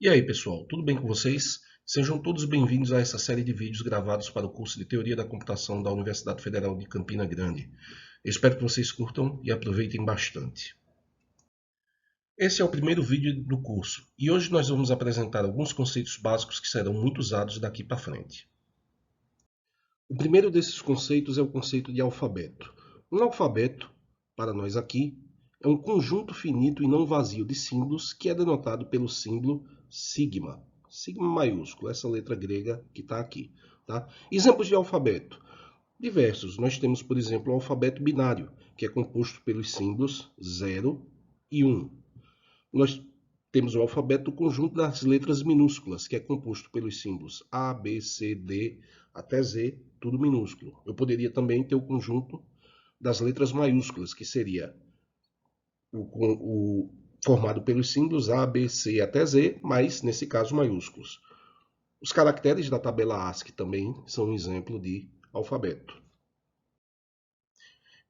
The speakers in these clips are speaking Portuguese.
E aí, pessoal, tudo bem com vocês? Sejam todos bem-vindos a essa série de vídeos gravados para o curso de Teoria da Computação da Universidade Federal de Campina Grande. Eu espero que vocês curtam e aproveitem bastante. Esse é o primeiro vídeo do curso e hoje nós vamos apresentar alguns conceitos básicos que serão muito usados daqui para frente. O primeiro desses conceitos é o conceito de alfabeto. Um alfabeto, para nós aqui, é um conjunto finito e não vazio de símbolos que é denotado pelo símbolo sigma. Sigma maiúsculo, essa letra grega que está aqui. Tá? Exemplos de alfabeto. Diversos. Nós temos, por exemplo, o alfabeto binário, que é composto pelos símbolos 0 e 1. Nós temos o alfabeto do conjunto das letras minúsculas, que é composto pelos símbolos A, B, C, D, até Z, tudo minúsculo. Eu poderia também ter o conjunto das letras maiúsculas, que seria formado pelos símbolos A, B, C até Z, mas, nesse caso, maiúsculos. Os caracteres da tabela ASCII também são um exemplo de alfabeto.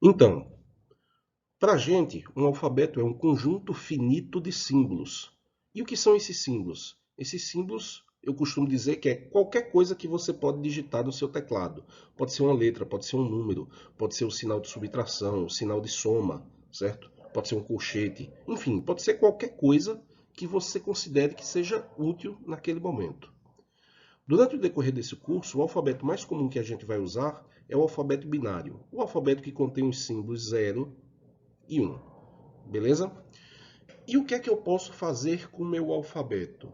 Então, para a gente, um alfabeto é um conjunto finito de símbolos. E o que são esses símbolos? Esses símbolos, eu costumo dizer que é qualquer coisa que você pode digitar no seu teclado. Pode ser uma letra, pode ser um número, pode ser o sinal de subtração, o sinal de soma, certo? Pode ser um colchete, enfim, pode ser qualquer coisa que você considere que seja útil naquele momento. Durante o decorrer desse curso, o alfabeto mais comum que a gente vai usar é o alfabeto binário, o alfabeto que contém os símbolos 0 e 1, beleza? E o que é que eu posso fazer com o meu alfabeto?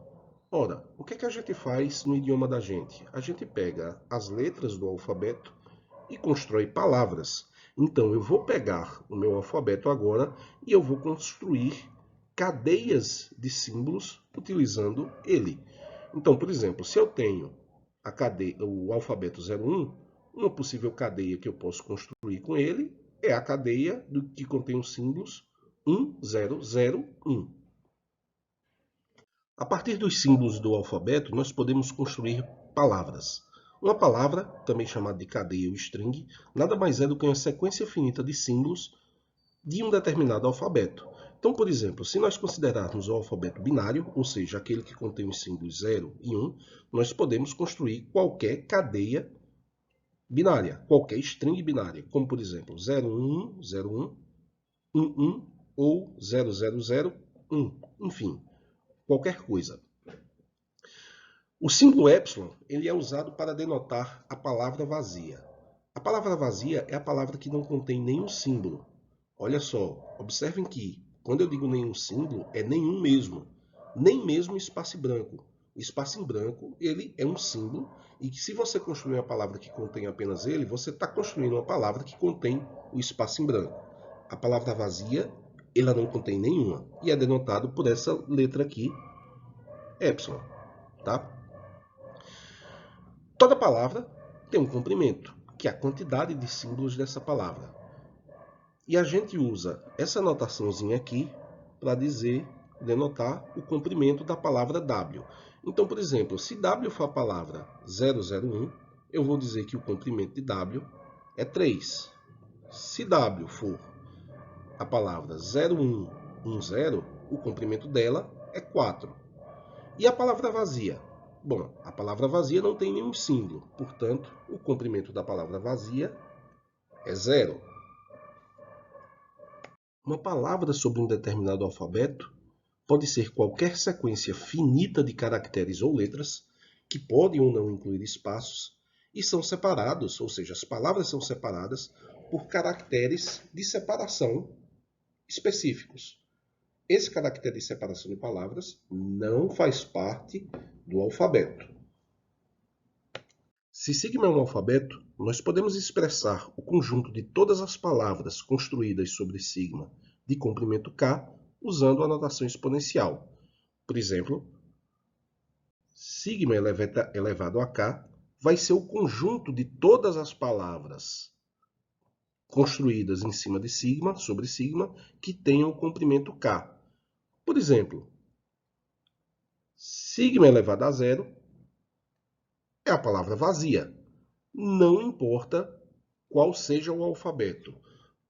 Ora, o que é que a gente faz no idioma da gente? A gente pega as letras do alfabeto e constrói palavras. Então, eu vou pegar o meu alfabeto agora e eu vou construir cadeias de símbolos utilizando ele. Então, por exemplo, se eu tenho o alfabeto 01, uma possível cadeia que eu posso construir com ele é a cadeia que contém os símbolos 1001. A partir dos símbolos do alfabeto, nós podemos construir palavras. Uma palavra, também chamada de cadeia ou string, nada mais é do que uma sequência finita de símbolos de um determinado alfabeto. Então, por exemplo, se nós considerarmos o alfabeto binário, ou seja, aquele que contém os símbolos 0 e 1, nós podemos construir qualquer cadeia binária, qualquer string binária, como por exemplo 01, 01, 11 ou 0001, enfim, qualquer coisa. O símbolo epsilon ele é usado para denotar a palavra vazia. A palavra vazia é a palavra que não contém nenhum símbolo. Olha só, observem que quando eu digo nenhum símbolo, é nenhum mesmo. Nem mesmo espaço em branco. O espaço em branco ele é um símbolo e que se você construir uma palavra que contém apenas ele, você está construindo uma palavra que contém o espaço em branco. A palavra vazia, ela não contém nenhuma e é denotado por essa letra aqui, epsilon, tá? Toda palavra tem um comprimento, que é a quantidade de símbolos dessa palavra. E a gente usa essa notaçãozinha aqui para denotar o comprimento da palavra W. Então, por exemplo, se W for a palavra 001, eu vou dizer que o comprimento de W é 3. Se W for a palavra 0110, o comprimento dela é 4. E a palavra vazia? Bom, a palavra vazia não tem nenhum símbolo, portanto, o comprimento da palavra vazia é 0. Uma palavra sobre um determinado alfabeto pode ser qualquer sequência finita de caracteres ou letras, que podem ou não incluir espaços, e são separados, ou seja, as palavras são separadas por caracteres de separação específicos. Esse caractere de separação de palavras não faz parte do alfabeto. Se sigma é um alfabeto, nós podemos expressar o conjunto de todas as palavras construídas sobre sigma de comprimento k usando a notação exponencial. Por exemplo, sigma elevado a k vai ser o conjunto de todas as palavras construídas em cima de sigma, sobre sigma, que tenham o comprimento k. Por exemplo, sigma elevado a zero é a palavra vazia. Não importa qual seja o alfabeto.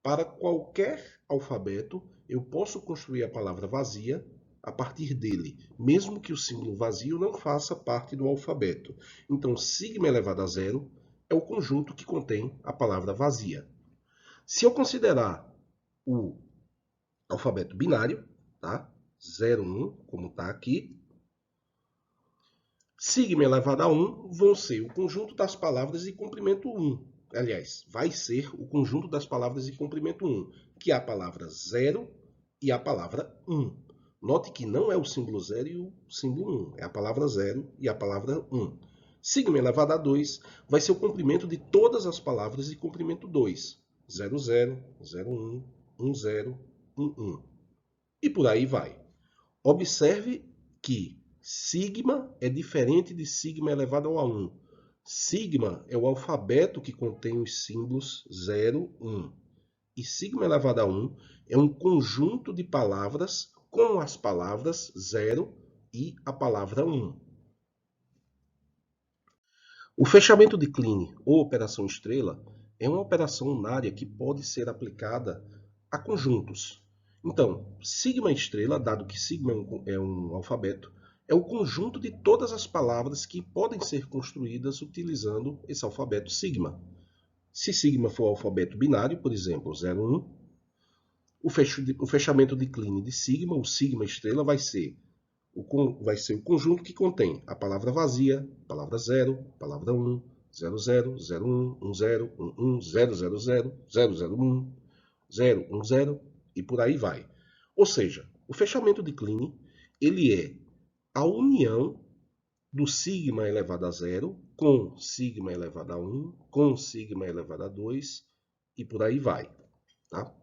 Para qualquer alfabeto, eu posso construir a palavra vazia a partir dele, mesmo que o símbolo vazio não faça parte do alfabeto. Então, sigma elevado a zero é o conjunto que contém a palavra vazia. Se eu considerar o alfabeto binário, tá? 0, 1, como está aqui, sigma elevado a 1 vão ser o conjunto das palavras de comprimento 1. Aliás, vai ser o conjunto das palavras de comprimento 1, que é a palavra 0 e a palavra 1. Note que não é o símbolo 0 e o símbolo 1, é a palavra 0 e a palavra 1. Sigma elevado a 2 vai ser o comprimento de todas as palavras de comprimento 2. 0, 0, 0, 1, 1, 0, 1, 1. E por aí vai. Observe que sigma é diferente de sigma elevado a 1. Sigma é o alfabeto que contém os símbolos 0, 1. E sigma elevado a 1 é um conjunto de palavras com as palavras 0 e a palavra 1. O fechamento de Kleene ou operação estrela é uma operação unária que pode ser aplicada a conjuntos. Então, sigma estrela, dado que sigma é um alfabeto, é o conjunto de todas as palavras que podem ser construídas utilizando esse alfabeto sigma. Se sigma for alfabeto binário, por exemplo, 0, 1, o fechamento de Kleene de sigma, o sigma estrela, vai ser o conjunto que contém a palavra vazia, palavra 0, palavra 1, 00, 01, 10, 11, 000, 001, 010 e por aí vai. Ou seja, o fechamento de Kleene ele é a união do sigma elevado a 0 com sigma elevado a 1, com sigma elevado a 2 e por aí vai. Tá?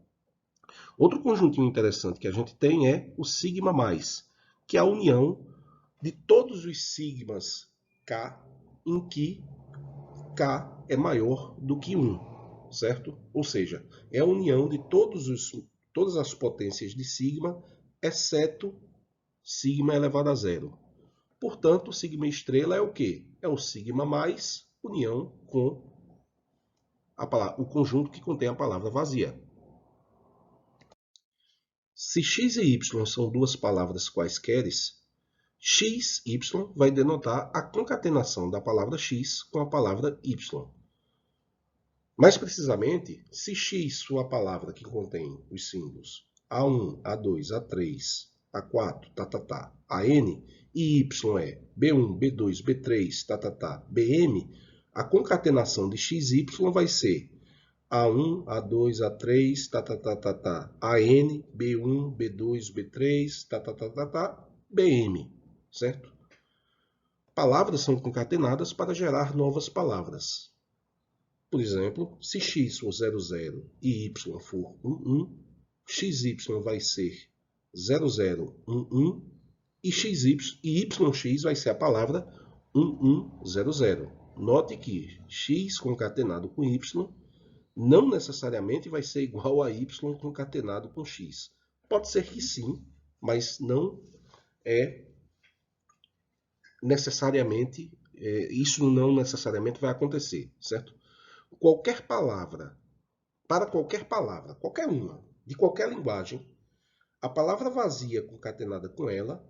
Outro conjuntinho interessante que a gente tem é o sigma mais, que é a união de todos os sigmas K em que K é maior do que 1, certo? Ou seja, é a união de todas as potências de sigma, exceto sigma elevado a 0. Portanto, sigma estrela é o quê? É o sigma mais união com o conjunto que contém a palavra vazia. Se x e y são duas palavras quaisqueres, x, y vai denotar a concatenação da palavra x com a palavra y. Mais precisamente, se x for a palavra que contém os símbolos A1, A2, A3, A4, AN, e y é B1, B2, B3, BM, a concatenação de x e y vai ser A1, A2, A3, AN, B1, B2, B3, BM, certo? Palavras são concatenadas para gerar novas palavras. Por exemplo, se x for 00 e y for 11, xy vai ser 0011 e yx vai ser a palavra 1100. Note que x concatenado com y não necessariamente vai ser igual a y concatenado com x. Pode ser que sim, mas não é necessariamente, isso não necessariamente vai acontecer, certo? Qualquer palavra, para qualquer palavra, qualquer uma, de qualquer linguagem, a palavra vazia concatenada com ela,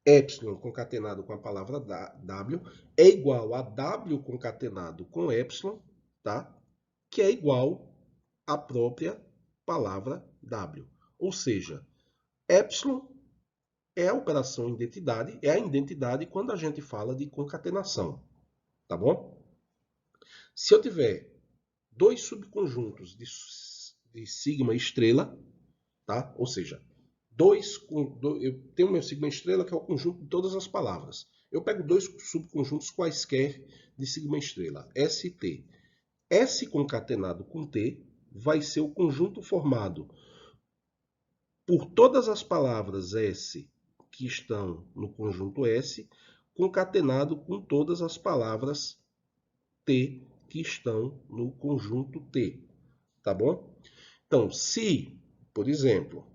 epsilon concatenado com a palavra w, é igual a w concatenado com epsilon, tá? Que é igual à própria palavra w. Ou seja, epsilon é a operação identidade, é a identidade quando a gente fala de concatenação, tá bom? Se eu tiver dois subconjuntos de sigma estrela, tá? Ou seja, eu tenho meu sigma estrela que é o conjunto de todas as palavras. Eu pego dois subconjuntos quaisquer de sigma estrela, S e T. S concatenado com T vai ser o conjunto formado por todas as palavras S que estão no conjunto S, concatenado com todas as palavras T que estão no conjunto T. Tá bom? Então, se, por exemplo,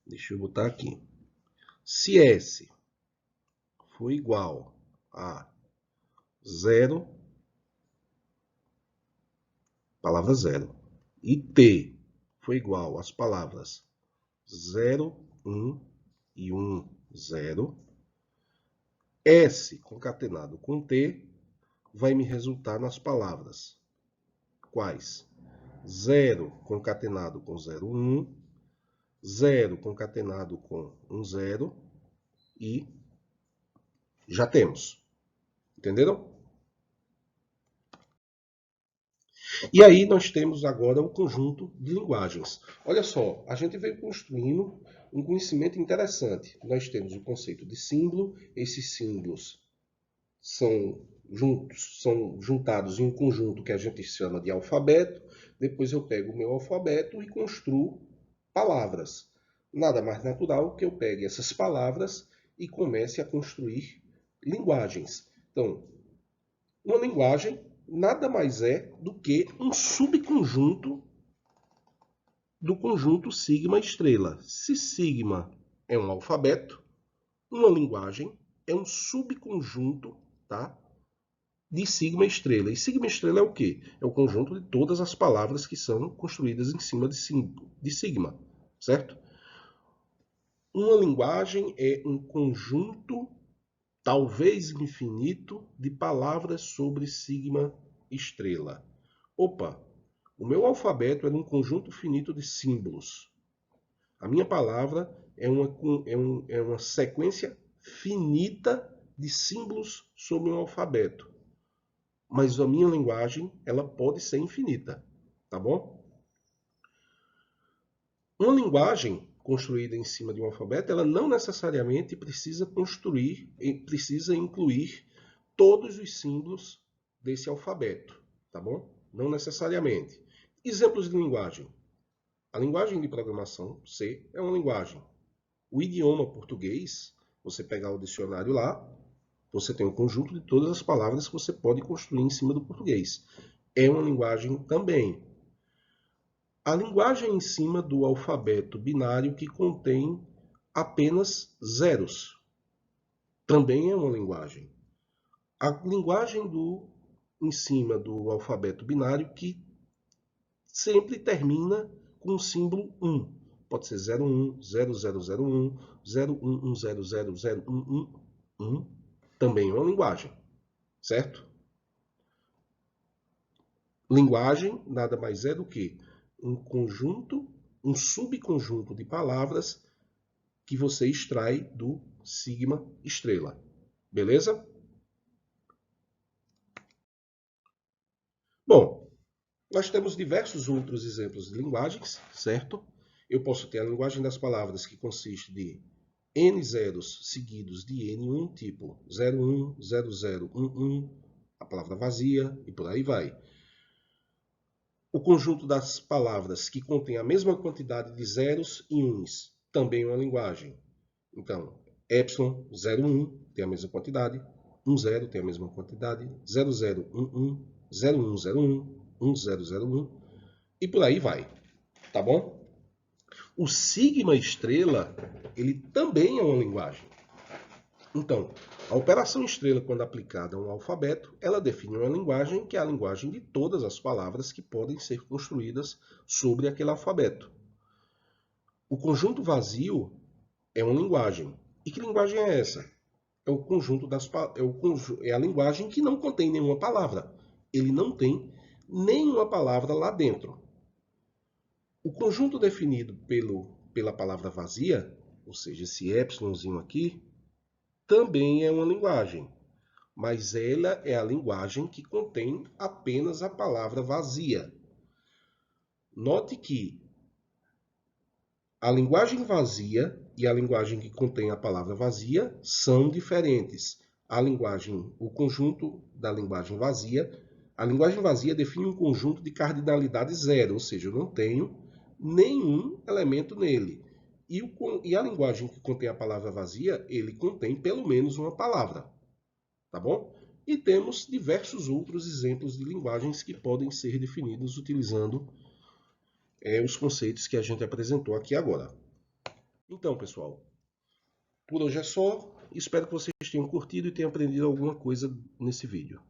deixa eu botar aqui, se S for igual a 0, palavra 0, e T for igual às palavras 0, 1 e 1, 0. S concatenado com T vai me resultar nas palavras. Quais? 0 concatenado com 0, 1. 0 concatenado com 1, 0. E já temos. Entenderam? E aí nós temos agora o conjunto de linguagens. Olha só, a gente veio construindo um conhecimento interessante. Nós temos o conceito de símbolo, esses símbolos são juntados em um conjunto que a gente chama de alfabeto. Depois eu pego o meu alfabeto e construo palavras. Nada mais natural que eu pegue essas palavras e comece a construir linguagens. Então, uma linguagem nada mais é do que um subconjunto do conjunto sigma estrela. Se sigma é um alfabeto, uma linguagem é um subconjunto, tá, de sigma estrela. E sigma estrela é o quê? É o conjunto de todas as palavras que são construídas em cima de sigma, certo? Uma linguagem é um conjunto, talvez infinito, de palavras sobre sigma estrela. Opa, o meu alfabeto é um conjunto finito de símbolos. A minha palavra é uma sequência finita de símbolos sobre um alfabeto. Mas a minha linguagem, ela pode ser infinita, tá bom? Uma linguagem construída em cima de um alfabeto, ela não necessariamente precisa incluir todos os símbolos desse alfabeto, tá bom? Não necessariamente. Exemplos de linguagem. A linguagem de programação, C, é uma linguagem. O idioma português, você pegar o dicionário lá, você tem um conjunto de todas as palavras que você pode construir em cima do português. É uma linguagem também. A linguagem em cima do alfabeto binário que contém apenas zeros. Também é uma linguagem. A linguagem em cima do alfabeto binário que sempre termina com o símbolo 1. Pode ser 01, 0001, 011000111. Também é uma linguagem, certo? Linguagem nada mais é do que um conjunto, um subconjunto de palavras que você extrai do sigma estrela. Beleza? Bom, nós temos diversos outros exemplos de linguagens, certo? Eu posso ter a linguagem das palavras que consiste de N zeros seguidos de N1, tipo 01, 00, 11, a palavra vazia e por aí vai. O conjunto das palavras que contém a mesma quantidade de zeros e uns também é uma linguagem. Então, epsilon 01 tem a mesma quantidade, 10 tem a mesma quantidade, 0011, 0101, 1001 e por aí vai, tá bom? O sigma estrela, ele também é uma linguagem. Então, a operação estrela, quando aplicada a um alfabeto, ela define uma linguagem que é a linguagem de todas as palavras que podem ser construídas sobre aquele alfabeto. O conjunto vazio é uma linguagem. E que linguagem é essa? É o conjunto é a linguagem que não contém nenhuma palavra. Ele não tem nenhuma palavra lá dentro. O conjunto definido pela palavra vazia, ou seja, esse epsilonzinho aqui, também é uma linguagem, mas ela é a linguagem que contém apenas a palavra vazia. Note que a linguagem vazia e a linguagem que contém a palavra vazia são diferentes. O conjunto da linguagem vazia, a linguagem vazia define um conjunto de cardinalidade zero, ou seja, eu não tenho nenhum elemento nele. E a linguagem que contém a palavra vazia, ele contém pelo menos uma palavra, tá bom? E temos diversos outros exemplos de linguagens que podem ser definidos utilizando os conceitos que a gente apresentou aqui agora. Então, pessoal, por hoje é só. Espero que vocês tenham curtido e tenham aprendido alguma coisa nesse vídeo.